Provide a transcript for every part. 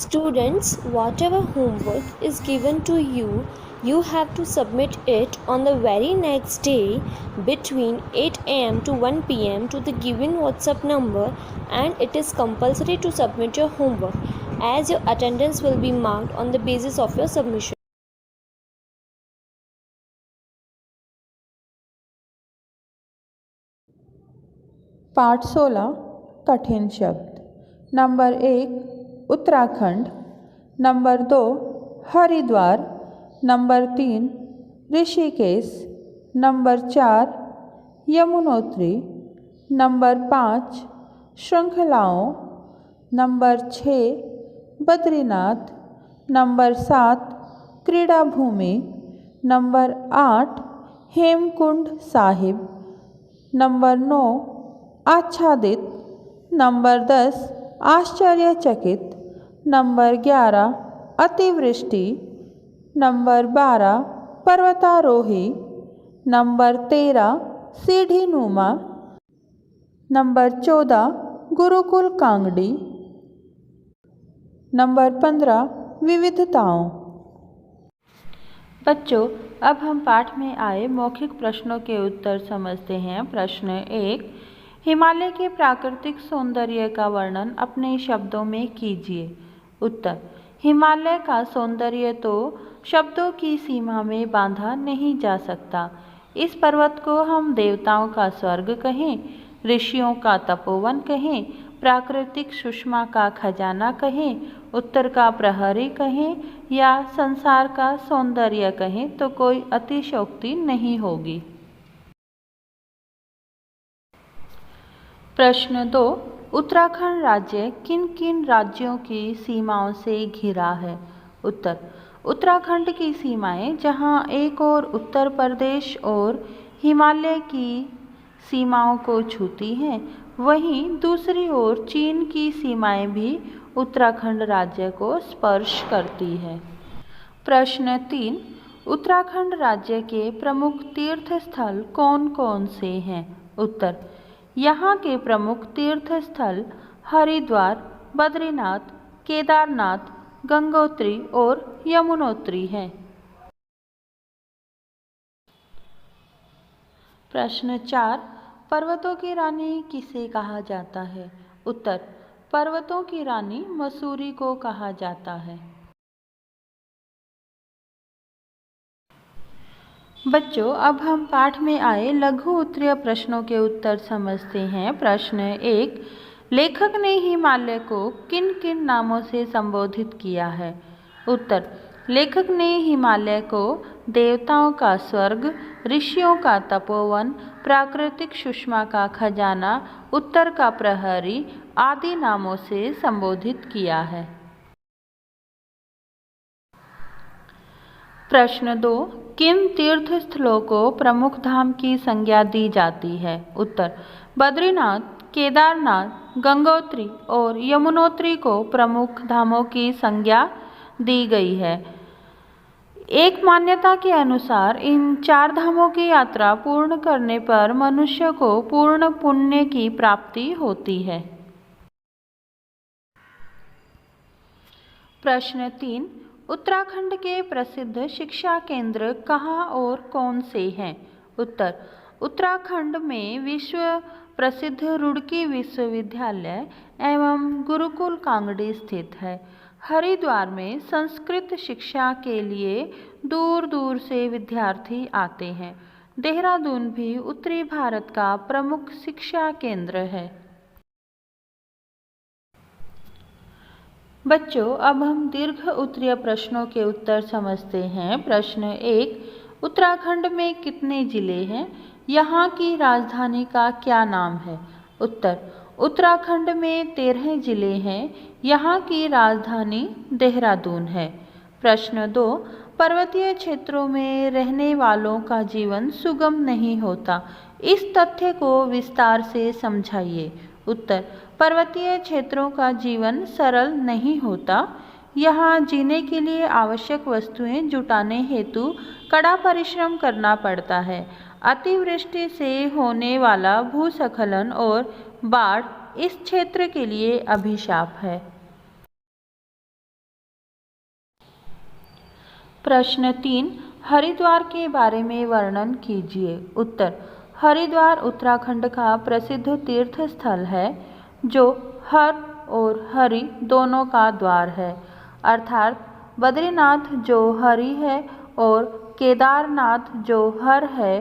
Students, whatever homework is given to you, you have to submit it on the very next day between 8 am to 1 pm to the given WhatsApp number, and it is compulsory to submit your homework as your attendance will be marked on the basis of your submission. पाठ 16 कठिन शब्द। Number 1 Uttarakhand, number 2 Haridwar, number 3 Rishikesh, number 4 Yamunotri, number 5 श्रृंखलाओं, number 6 Badrinath, number 7 क्रीड़ा भूमि, number 8 Hemkund Sahib, number 9 आच्छादित, number 10 आश्चर्यचकित, number 11 अतिवृष्टि, number 12 पर्वतारोही, number 13 सीढ़ीनुमा, नंबर 14 गुरुकुल कांगड़ी, नंबर 15 विविधताओं। बच्चों, अब हम पाठ में आए मौखिक प्रश्नों के उत्तर समझते हैं। प्रश्न 1, हिमालय के प्राकृतिक सौंदर्य का वर्णन अपने शब्दों में कीजिए। उत्तर, हिमालय का सौंदर्य तो शब्दों की सीमा में बांधा नहीं जा सकता। इस पर्वत को हम देवताओं का स्वर्ग कहें, ऋषियों का तपोवन कहें, प्राकृतिक सुषमा का खजाना कहें, उत्तर का प्रहरी कहें या संसार का सौंदर्य कहें तो कोई अतिशयोक्ति नहीं होगी। प्रश्न 2, उत्तराखंड राज्य किन किन राज्यों की सीमाओं से घिरा है? उत्तर, उत्तराखंड की सीमाएं जहां एक ओर उत्तर प्रदेश और हिमालय की सीमाओं को छूती हैं, वहीं दूसरी ओर चीन की सीमाएं भी उत्तराखंड राज्य को स्पर्श करती है। प्रश्न 3, उत्तराखंड राज्य के प्रमुख तीर्थ स्थल कौन कौन से हैं? उत्तर, यहाँ के प्रमुख तीर्थ स्थल हरिद्वार, बद्रीनाथ, केदारनाथ, गंगोत्री और यमुनोत्री हैं। प्रश्न 4, पर्वतों की रानी किसे कहा जाता है? उत्तर, पर्वतों की रानी मसूरी को कहा जाता है। बच्चों, अब हम पाठ में आए लघु उत्तरीय प्रश्नों के उत्तर समझते हैं। प्रश्न 1, लेखक ने हिमालय को किन किन नामों से संबोधित किया है? उत्तर, लेखक ने हिमालय को देवताओं का स्वर्ग, ऋषियों का तपोवन, प्राकृतिक सुषमा का खजाना, उत्तर का प्रहरी आदि नामों से संबोधित किया है। प्रश्न 2, किन तीर्थ स्थलों को प्रमुख धाम की संज्ञा दी जाती है? उत्तर, बद्रीनाथ, केदारनाथ, गंगोत्री और यमुनोत्री को प्रमुख धामों की संज्ञा दी गई है। एक मान्यता के अनुसार इन 4 धामों की यात्रा पूर्ण करने पर मनुष्य को पूर्ण पुण्य की प्राप्ति होती है। प्रश्न 3, उत्तराखंड के प्रसिद्ध शिक्षा केंद्र कहाँ और कौन से हैं? उत्तर, उत्तराखंड में विश्व प्रसिद्ध रुड़की विश्वविद्यालय एवं गुरुकुल कांगड़ी स्थित है। हरिद्वार में संस्कृत शिक्षा के लिए दूर दूर से विद्यार्थी आते हैं। देहरादून भी उत्तरी भारत का प्रमुख शिक्षा केंद्र है। बच्चों, अब हम दीर्घ उत्तरीय प्रश्नों के उत्तर समझते हैं। प्रश्न 1, उत्तराखंड में कितने जिले हैं? यहाँ की राजधानी का क्या नाम है? उत्तर, उत्तराखंड में 13 जिले हैं। यहाँ की राजधानी देहरादून है। प्रश्न 2, पर्वतीय क्षेत्रों में रहने वालों का जीवन सुगम नहीं होता। इस तथ्य को विस्तार से समझाइए। उत्तर, पर्वतीय क्षेत्रों का जीवन सरल नहीं होता। यहाँ जीने के लिए आवश्यक वस्तुएं जुटाने हेतु कड़ा परिश्रम करना पड़ता है। अतिवृष्टि से होने वाला भूस्खलन और बाढ़ इस क्षेत्र के लिए अभिशाप है। प्रश्न 3, हरिद्वार के बारे में वर्णन कीजिए। उत्तर, हरिद्वार उत्तराखंड का प्रसिद्ध तीर्थ स्थल है जो हर और हरि दोनों का द्वार है, अर्थात बद्रीनाथ जो हरि है और केदारनाथ जो हर है,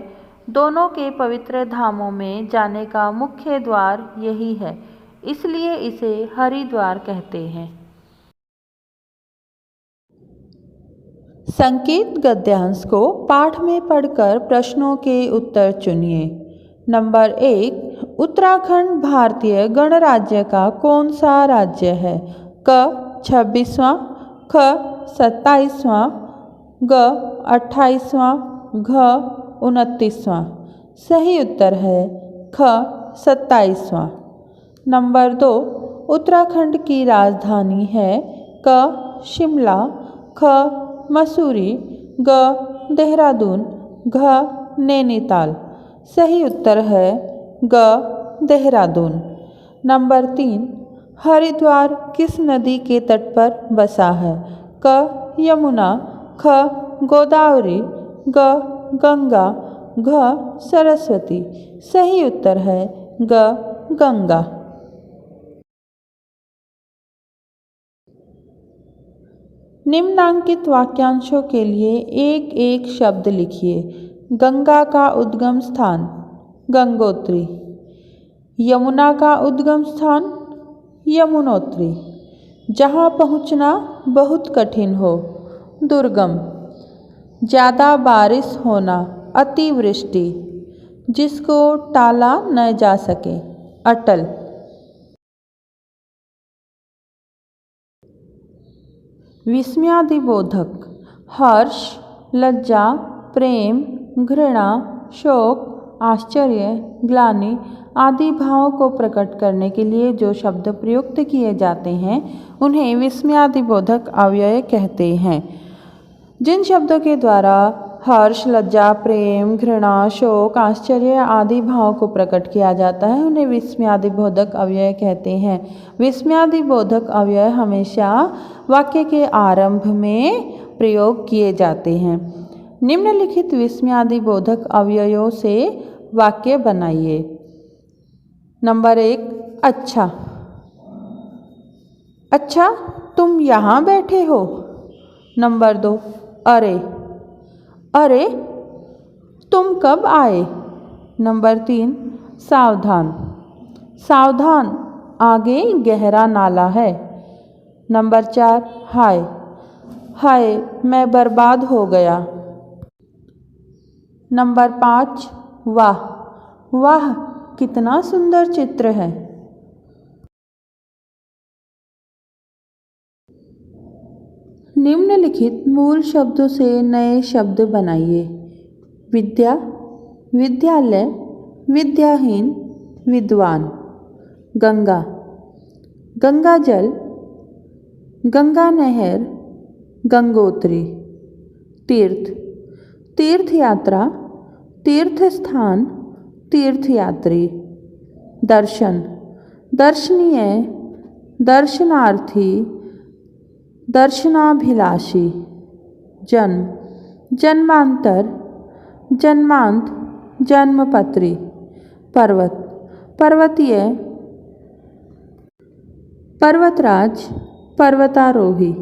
दोनों के पवित्र धामों में जाने का मुख्य द्वार यही है, इसलिए इसे हरिद्वार कहते हैं। संकेत गद्यांश को पाठ में पढ़कर प्रश्नों के उत्तर चुनिए। नंबर 1, उत्तराखंड भारतीय गणराज्य का कौन सा राज्य है? क 26वां, ख 27वां, ग 28वां, घ 29वां। सही उत्तर है ख 27वां। नंबर 2, उत्तराखंड की राजधानी है? क शिमला, ख मसूरी, ग देहरादून, घ नैनीताल। सही उत्तर है ग देहरादून। नंबर 3, हरिद्वार किस नदी के तट पर बसा है? क यमुना, ख गोदावरी, ग गंगा, घ सरस्वती। सही उत्तर है ग गंगा। निम्नांकित वाक्यांशों के लिए एक एक शब्द लिखिए। गंगा का उद्गम स्थान गंगोत्री, यमुना का उद्गम स्थान यमुनोत्री, जहाँ पहुँचना बहुत कठिन हो दुर्गम, ज़्यादा बारिश होना अतिवृष्टि, जिसको टाला न जा सके अटल। विस्मयादिबोधक हर्ष, लज्जा, प्रेम, घृणा, शोक, आश्चर्य, ग्लानि आदि भावों को प्रकट करने के लिए जो शब्द प्रयुक्त किए जाते हैं उन्हें विस्मयादिबोधक अव्यय कहते हैं। जिन शब्दों के द्वारा हर्ष, लज्जा, प्रेम, घृणा, शोक, आश्चर्य आदि भाव को प्रकट किया जाता है उन्हें विस्मयादिबोधक अव्यय कहते हैं। विस्मयादिबोधक अव्यय हमेशा वाक्य के आरंभ में प्रयोग किए जाते हैं। निम्नलिखित विस्मयादिबोधक अव्ययों से वाक्य बनाइए। नंबर 1, अच्छा। अच्छा, तुम यहाँ बैठे हो। नंबर 2, अरे। अरे, तुम कब आए। नंबर 3, सावधान। सावधान, आगे गहरा नाला है। नंबर 4, हाय। हाय, मैं बर्बाद हो गया। नंबर 5, वाह। वाह, कितना सुंदर चित्र है। निम्नलिखित मूल शब्दों से नए शब्द बनाइए। विद्या, विद्यालय, विद्याहीन, विद्वान। गंगा, गंगा जल, गंगा नहर, गंगोत्री। तीर्थ, तीर्थ यात्रा, तीर्थ स्थान, तीर्थयात्री। दर्शन, दर्शनीय, दर्शनार्थी, दर्शनाभिलाषी। जन्म, जन्मांतर, जन्मांत, जन्मपत्री। पर्वत, पर्वतीय, पर्वतराज, पर्वतारोही।